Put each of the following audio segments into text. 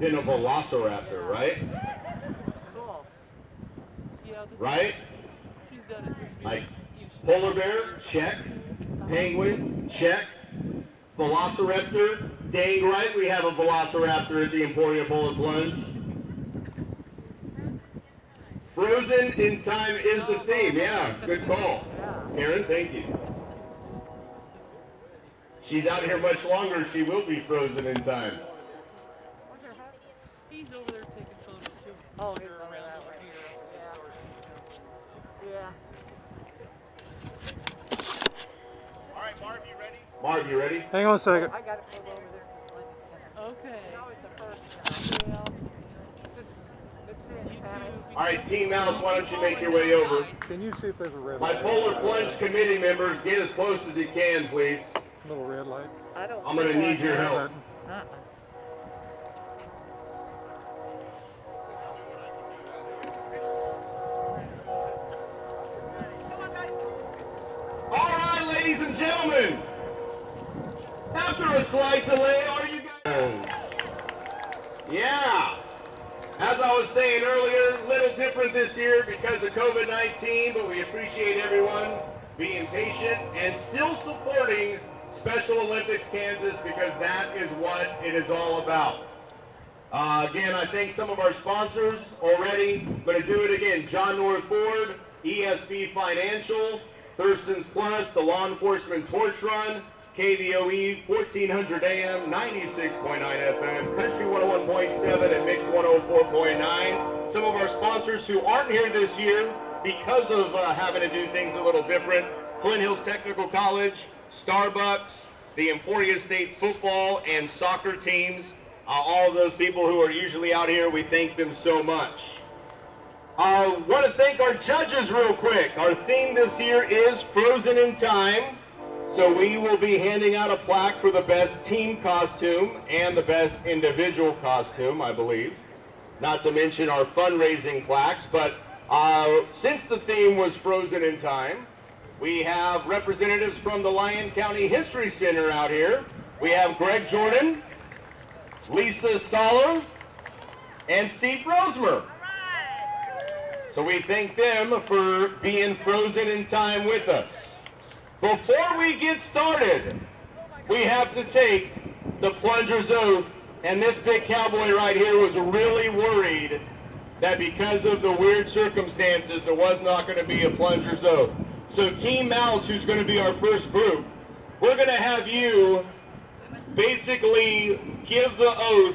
than a velociraptor, right? Cool. Yeah, right? She's done it this Like polar bear, check. Penguin, check. Velociraptor, dang right we have a velociraptor at the Emporia Polar Plunge. Frozen in time is the theme. Yeah, good call. Karen, thank you. She's out here much longer, she will be frozen in time. He's over there taking photos too. Oh, he's They're over around that over way. here. Yeah. All right, Marv, you ready? Marv, you ready? Hang on a second. I got it pulled over there. Okay. Now it's the first now. Good seeing you, Patty. All right, Team Mouse, why don't you make your way over? Can you see if there's a red My light? Polar Plunge committee members, get as close as you can, please. Little red light. I don't I'm going to need your help. All right, ladies and gentlemen. After a slight delay, are you guys? Yeah. As I was saying earlier, a little different this year because of COVID-19, but we appreciate everyone being patient and still supporting Special Olympics Kansas because that is what it is all about. Again, I thank some of our sponsors already. I'm going to do it again. John North Ford, ESB Financial, Thurston's Plus, the Law Enforcement Torch Run, KVOE 1400 AM, 96.9 FM, Country 101.7 and Mix 104.9. Some of our sponsors who aren't here this year because of having to do things a little different. Flint Hills Technical College, Starbucks, the Emporia State football and soccer teams. All of those people who are usually out here, we thank them so much. I want to thank our judges real quick. Our theme this year is Frozen in Time. So we will be handing out a plaque for the best team costume and the best individual costume, I believe. Not to mention our fundraising plaques, but since the theme was Frozen in Time, we have representatives from the Lyon County History Center out here. We have Greg Jordan, Lisa Soller, and Steve Rosemer. So we thank them for being frozen in time with us. Before we get started, we have to take the plunger's oath, and this big cowboy right here was really worried that because of the weird circumstances, there was not going to be a plunger's oath. So Team Mouse, who's going to be our first group, we're going to have you basically give the oath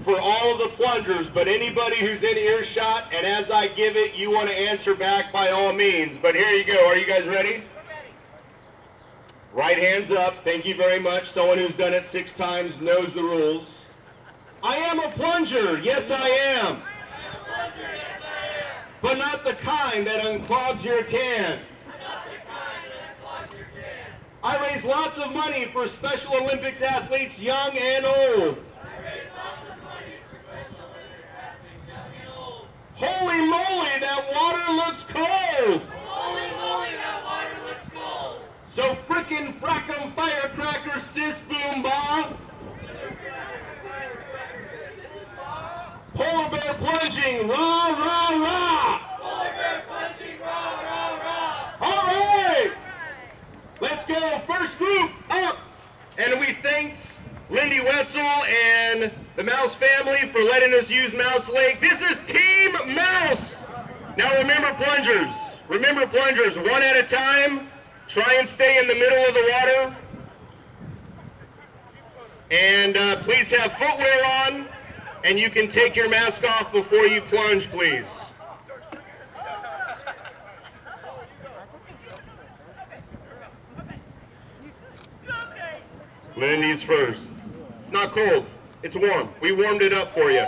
for all of the plungers, but anybody who's in earshot, and as I give it, you want to answer back by all means. But here you go. Are you guys ready? Right hands up. Thank you very much. Someone who's done it 6 times knows the rules. I am a plunger. Yes, I am. I am a plunger, yes, I am. But not the kind that unclogs your can. Not the kind that clogs your can. I raise lots of money for Special Olympics athletes, young and old. I raise lots of money for Special Olympics athletes, young and old. Holy moly, that water looks cold. Holy moly, that water looks cold. So frickin' frackum firecracker sis boom ba. Polar bear plunging, rah rah rah. Polar bear plunging, rah, rah, rah. All right, let's go. First group up. And we thank Lindy Wetzel and the Mouse family for letting us use Mouse Lake. This is Team Mouse. Now remember plungers, one at a time. Try and stay in the middle of the water. And please have footwear on, and you can take your mask off before you plunge, please. Lindy's first. It's not cold, it's warm. We warmed it up for you.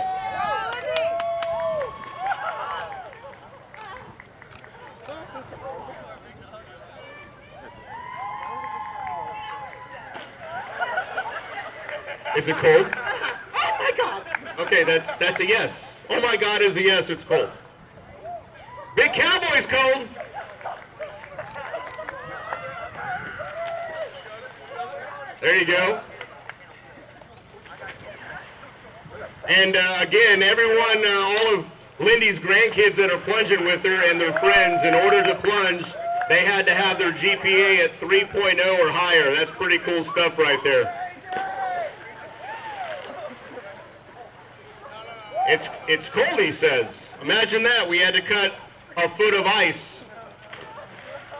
Is it cold? Oh my God. Okay, that's a yes. Oh my God is a yes, it's cold. Big Cowboy's cold. There you go. And again, everyone, all of Lindy's grandkids that are plunging with her and their friends, in order to plunge, they had to have their GPA at 3.0 or higher. That's pretty cool stuff right there. It's cold, he says. Imagine that. We had to cut a foot of ice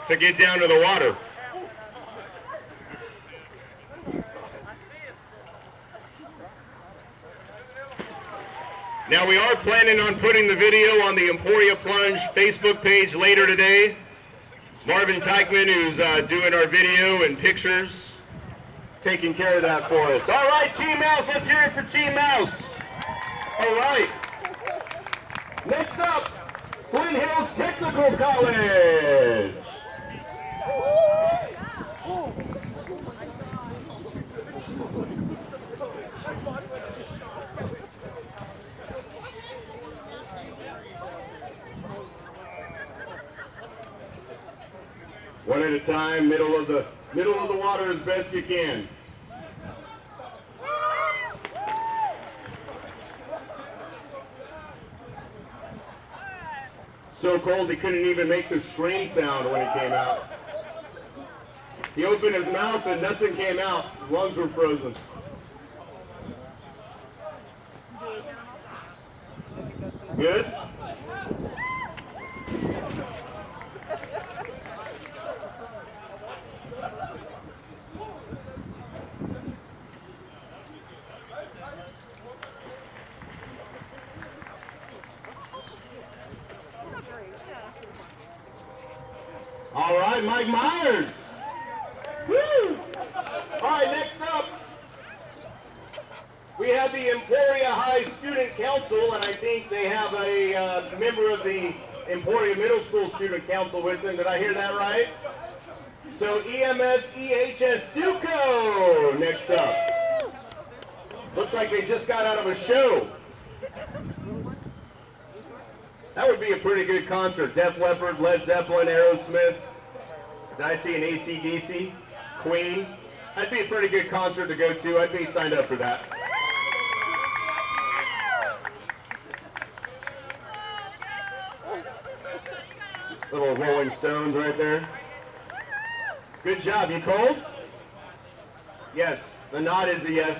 to get down to the water. Now we are planning on putting the video on the Emporia Plunge Facebook page later today. Marvin Teichman, who's doing our video and pictures, taking care of that for us. All right, Team Mouse, let's hear it for Team Mouse. All right. Next up, Flint Hills Technical College. One at a time, middle of the water as best you can. So cold he couldn't even make the scream sound when he came out. He opened his mouth and nothing came out. His lungs were frozen. Good? All right, Mike Myers. Woo! All right, next up, we have the Emporia High Student Council, and I think they have a member of the Emporia Middle School Student Council with them. Did I hear that right? So EMS EHS Duco next up. Looks like they just got out of a show. That would be a pretty good concert. Def Leppard, Led Zeppelin, Aerosmith. Did I see an AC/DC? Queen. That'd be a pretty good concert to go to. I'd be signed up for that. Little Rolling Stones right there. Good job. You cold? Yes. The nod is a yes.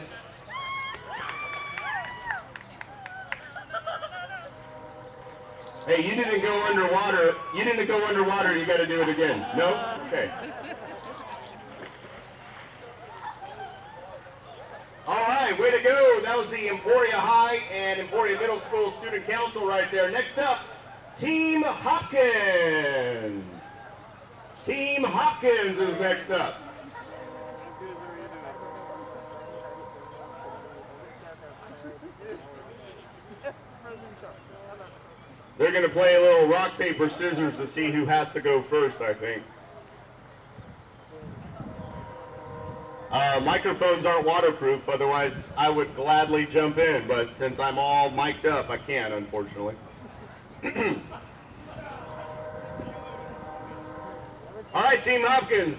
Hey, you didn't go underwater. You didn't go underwater. You got to do it again. No? Okay. All right, way to go. That was the Emporia High and Emporia Middle School Student Council right there. Next up, Team Hopkins. Team Hopkins is next up. They're going to play a little rock, paper, scissors to see who has to go first, I think. Microphones aren't waterproof, otherwise I would gladly jump in, but since I'm all mic'd up, I can't, unfortunately. All right, Team Hopkins.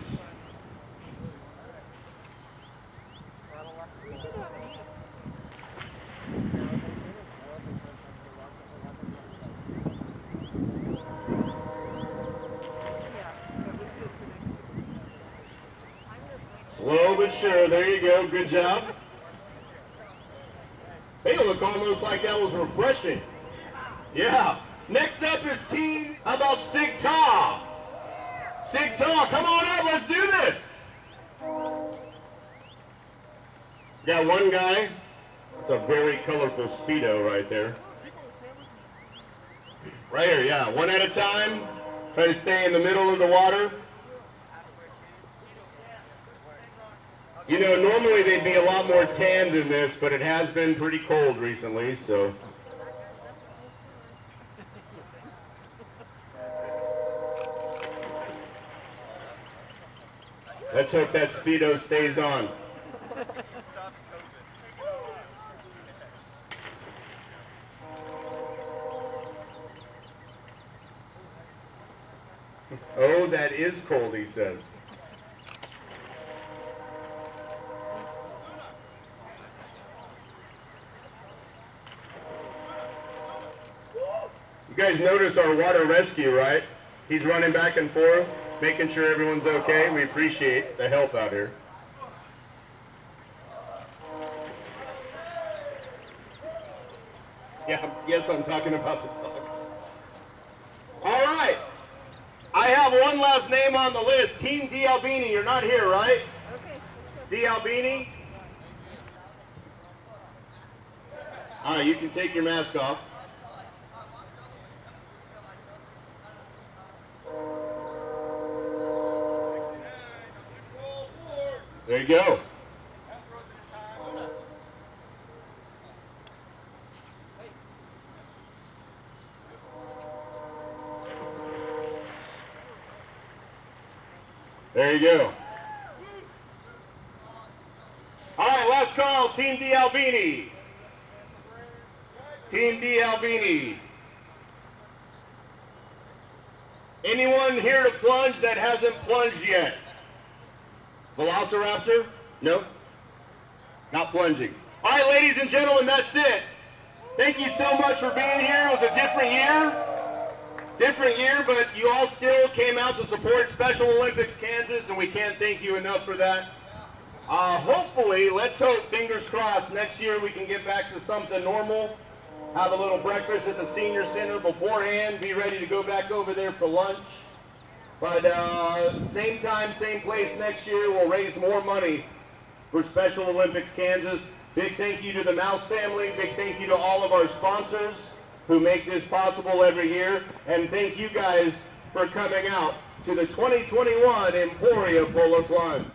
Slow but sure, there you go, good job. They look almost like that was refreshing. Yeah. Next up is Team, how about Sig Ta? Sig Ta, come on up, let's do this. Got one guy, it's a very colorful Speedo right there. Right here, yeah, one at a time. Try to stay in the middle of the water. You know, normally they'd be a lot more tan than this, but it has been pretty cold recently, so. Let's hope that Speedo stays on. Oh, that is cold, he says. guys noticed our water rescue, right? He's running back and forth, making sure everyone's okay. We appreciate the help out here. Yeah, yes, I'm talking about the dog. All right. I have one last name on the list. Team D. Albini, you're not here, right? D. Albini? All right, you can take your mask off. There you go. There you go. All right, last call, Team D. Albini. Team D. Albini. Anyone here to plunge that hasn't plunged yet? Velociraptor? No? Not plunging. All right, ladies and gentlemen, that's it. Thank you so much for being here. It was a different year. Different year, but you all still came out to support Special Olympics Kansas, and we can't thank you enough for that. Hopefully, let's hope, fingers crossed, next year we can get back to something normal. Have a little breakfast at the senior center beforehand. Be ready to go back over there for lunch. But same time, same place next year, we'll raise more money for Special Olympics Kansas. Big thank you to the Mouse family. Big thank you to all of our sponsors who make this possible every year. And thank you guys for coming out to the 2021 Emporia Polar Plunge.